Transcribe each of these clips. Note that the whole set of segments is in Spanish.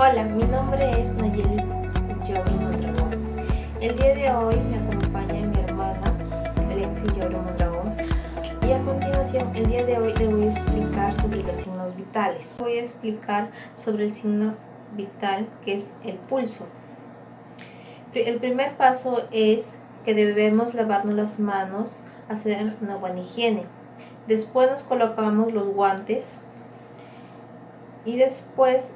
Hola, mi nombre es Nayeli Jory Mondragón. El día de hoy me acompaña mi hermana Alexi Jory Mondragón y a continuación el día de hoy le voy a explicar sobre los signos vitales. Voy a explicar sobre el signo vital que es el pulso. El primer paso es que debemos lavarnos las manos, hacer una buena higiene. Después nos colocamos los guantes. Y después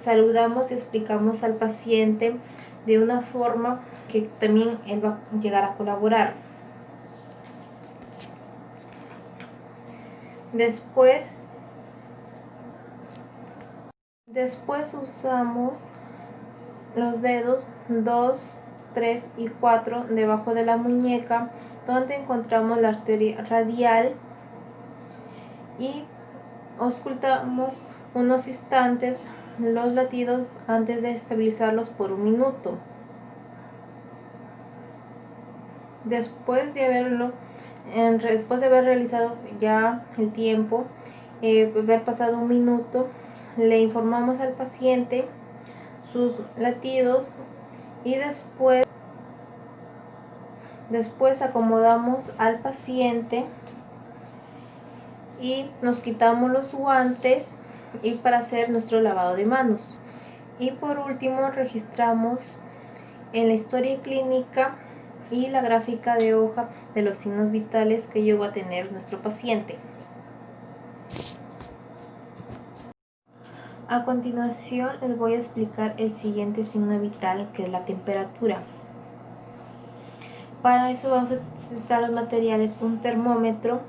saludamos y explicamos al paciente de una forma que también él va a llegar a colaborar. Después usamos los dedos 2, 3 y 4 debajo de la muñeca, donde encontramos la arteria radial, y auscultamos unos instantes los latidos antes de estabilizarlos por 1 minuto. Después de haber realizado ya el tiempo, haber pasado 1 minuto, le informamos al paciente sus latidos y después acomodamos al paciente y nos quitamos los guantes y para hacer nuestro lavado de manos. Y por último registramos en la historia clínica y la gráfica de hoja de los signos vitales que llegó a tener nuestro paciente. A continuación les voy a explicar el siguiente signo vital, que es la temperatura. Para eso vamos a necesitar los materiales, un termómetro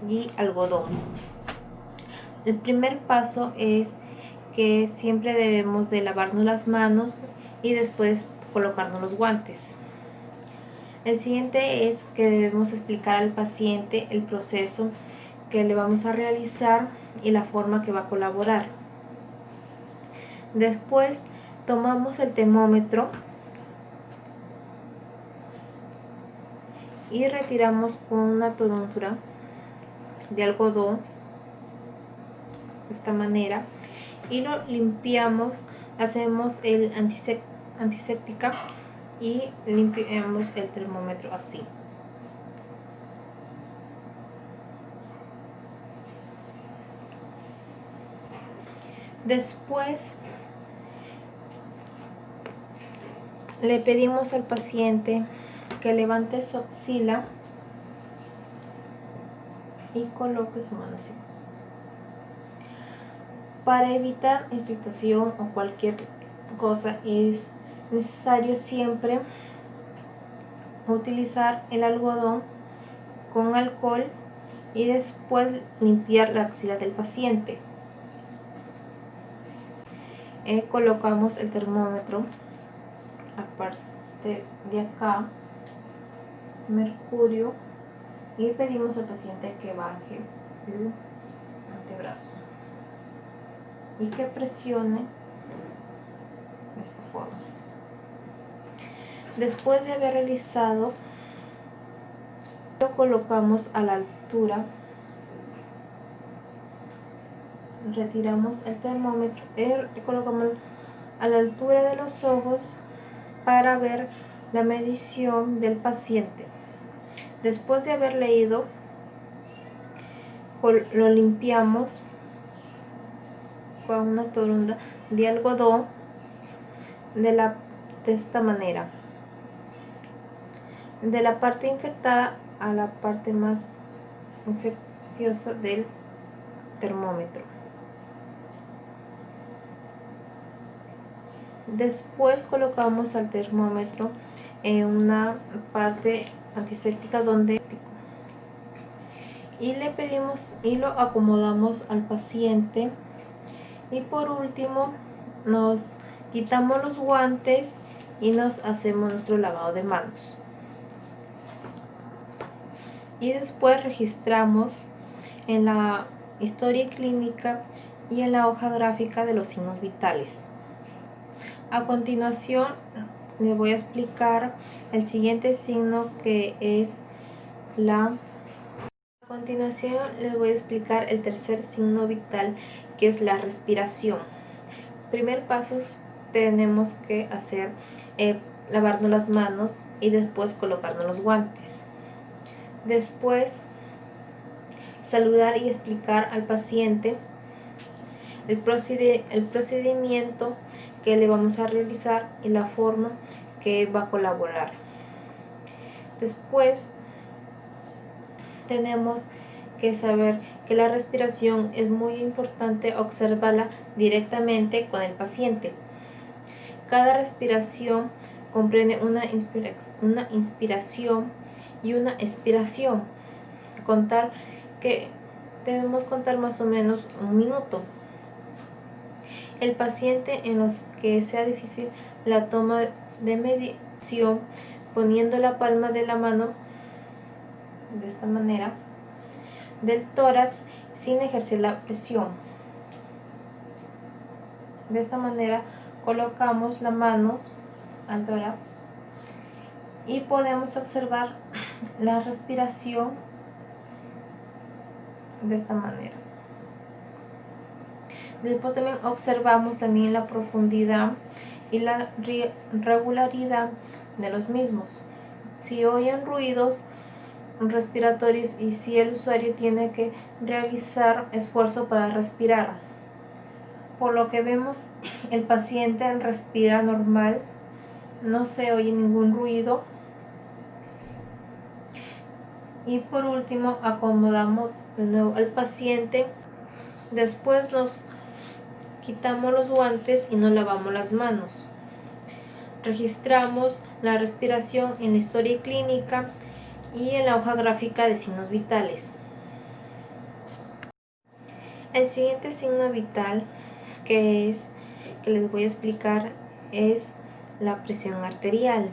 y algodón. El primer paso es que siempre debemos de lavarnos las manos y después colocarnos los guantes. El siguiente es que debemos explicar al paciente el proceso que le vamos a realizar y la forma que va a colaborar. Después tomamos el termómetro y retiramos con una torontura de algodón de esta manera y lo limpiamos, hacemos el antiséptica y limpiamos el termómetro así. Después le pedimos al paciente que levante su axila y coloque su mano así. Para evitar irritación o cualquier cosa es necesario siempre utilizar el algodón con alcohol y después limpiar la axila del paciente. Colocamos el termómetro aparte de acá, mercurio, y pedimos al paciente que baje el antebrazo y que presione de esta forma. Después de haber realizado, lo colocamos a la altura, retiramos el termómetro y colocamos a la altura de los ojos para ver la medición del paciente. Después de haber leído, lo limpiamos con una toronda de algodón de esta manera, de la parte infectada a la parte más infecciosa del termómetro. Después colocamos al termómetro en una parte antiséptica y le pedimos y lo acomodamos al paciente, y por último nos quitamos los guantes y nos hacemos nuestro lavado de manos. Y después registramos en la historia clínica y en la hoja gráfica de los signos vitales. A continuación les voy a explicar el siguiente signo, que es A continuación les voy a explicar el tercer signo vital, que es la respiración. primer paso tenemos que hacer lavarnos las manos y después colocarnos los guantes. Después, saludar y explicar al paciente el procedimiento que le vamos a realizar y la forma que va a colaborar. Después, tenemos que saber que la respiración es muy importante observarla directamente con el paciente. Cada respiración comprende una inspiración y una expiración. Debemos contar más o menos 1 minuto. El paciente en los que sea difícil la toma de medición, poniendo la palma de la mano de esta manera del tórax sin ejercer la presión. De esta manera colocamos las manos al tórax y podemos observar la respiración de esta manera. Después también observamos también la profundidad y la regularidad de los mismos. Si oyen ruidos respiratorios y si el usuario tiene que realizar esfuerzo para respirar. Por lo que vemos, el paciente respira normal, no se oye ningún ruido. Y por último, acomodamos de nuevo al paciente. Después nos quitamos los guantes y nos lavamos las manos. Registramos la respiración en la historia clínica y en la hoja gráfica de signos vitales. El siguiente signo vital que les voy a explicar es la presión arterial.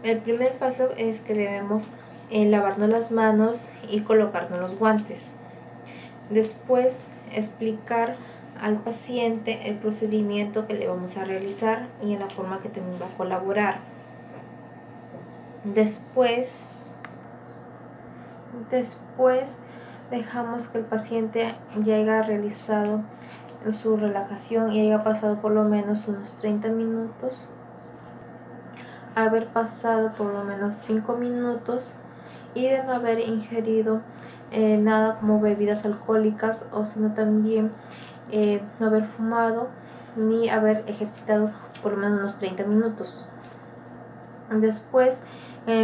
El primer paso es que debemos lavarnos las manos y colocarnos los guantes. Después, explicar al paciente el procedimiento que le vamos a realizar y en la forma que también va a colaborar. Después dejamos que el paciente ya haya realizado su relajación y haya pasado por lo menos unos 30 minutos. Haber pasado por lo menos 5 minutos y de no haber ingerido nada como bebidas alcohólicas, o sino también no haber fumado ni haber ejercitado por lo menos unos 30 minutos. Después,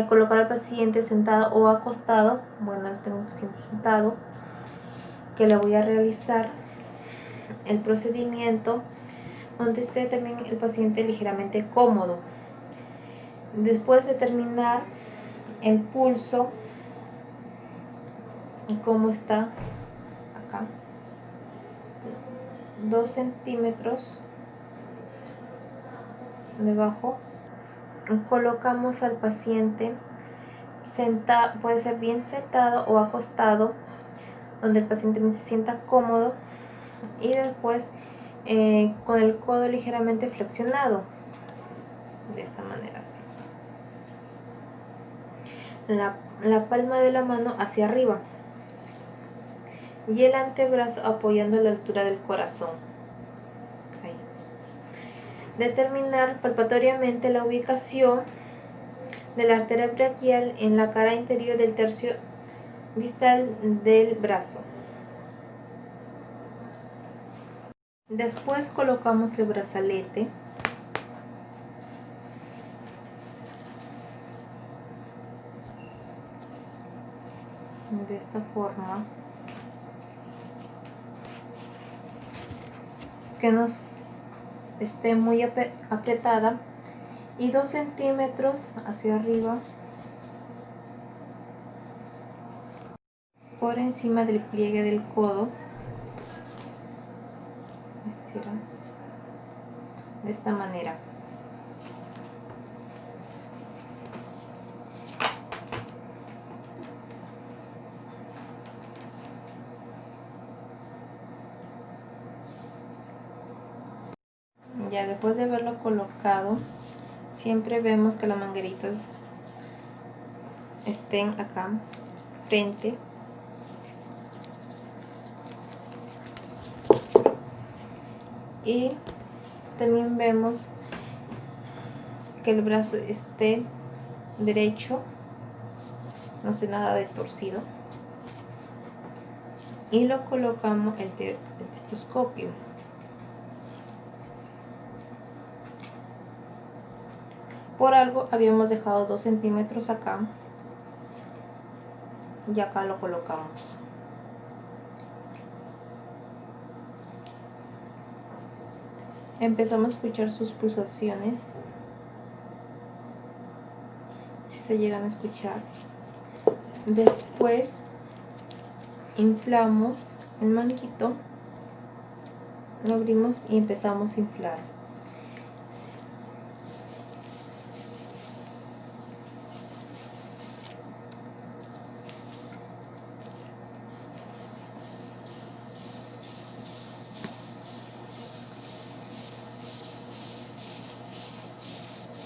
colocar al paciente sentado o acostado. Bueno, tengo un paciente sentado que le voy a realizar el procedimiento donde esté también el paciente ligeramente cómodo. Después de terminar el pulso y cómo está acá, 2 centímetros debajo, colocamos al paciente sentado, puede ser bien sentado o acostado, donde el paciente se sienta cómodo, y después con el codo ligeramente flexionado, de esta manera, la palma de la mano hacia arriba y el antebrazo apoyando a la altura del corazón. Ahí. Determinar palpatoriamente la ubicación de la arteria braquial en la cara interior del tercio distal del brazo. Después colocamos el brazalete de esta forma, que nos esté muy apretada, y 2 centímetros hacia arriba por encima del pliegue del codo. Estira de esta manera. Ya después de haberlo colocado, siempre vemos que las mangueritas estén acá frente, y también vemos que el brazo esté derecho, no esté nada de torcido, y lo colocamos el estetoscopio. Por algo habíamos dejado 2 centímetros acá y acá lo colocamos. Empezamos a escuchar sus pulsaciones, si se llegan a escuchar. Después inflamos el manguito, lo abrimos y empezamos a inflar.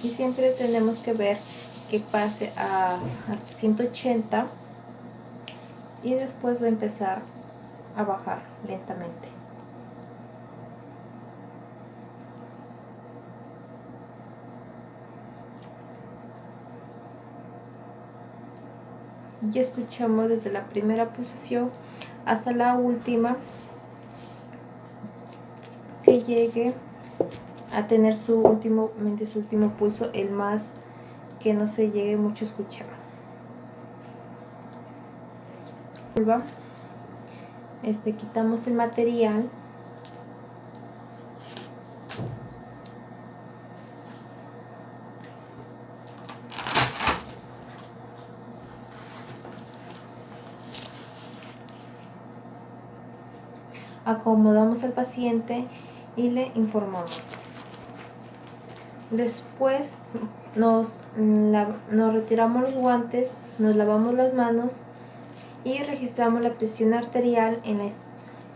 Y siempre tenemos que ver que pase a 180 y después va a empezar a bajar lentamente. Ya escuchamos desde la primera pulsación hasta la última, que llegue a tener su último pulso, el más que no se llegue mucho a escuchar. Quitamos el material. Acomodamos al paciente y le informamos. Después nos retiramos los guantes, nos lavamos las manos y registramos la presión arterial en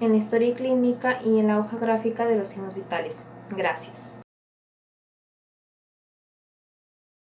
la historia clínica y en la hoja gráfica de los signos vitales. Gracias.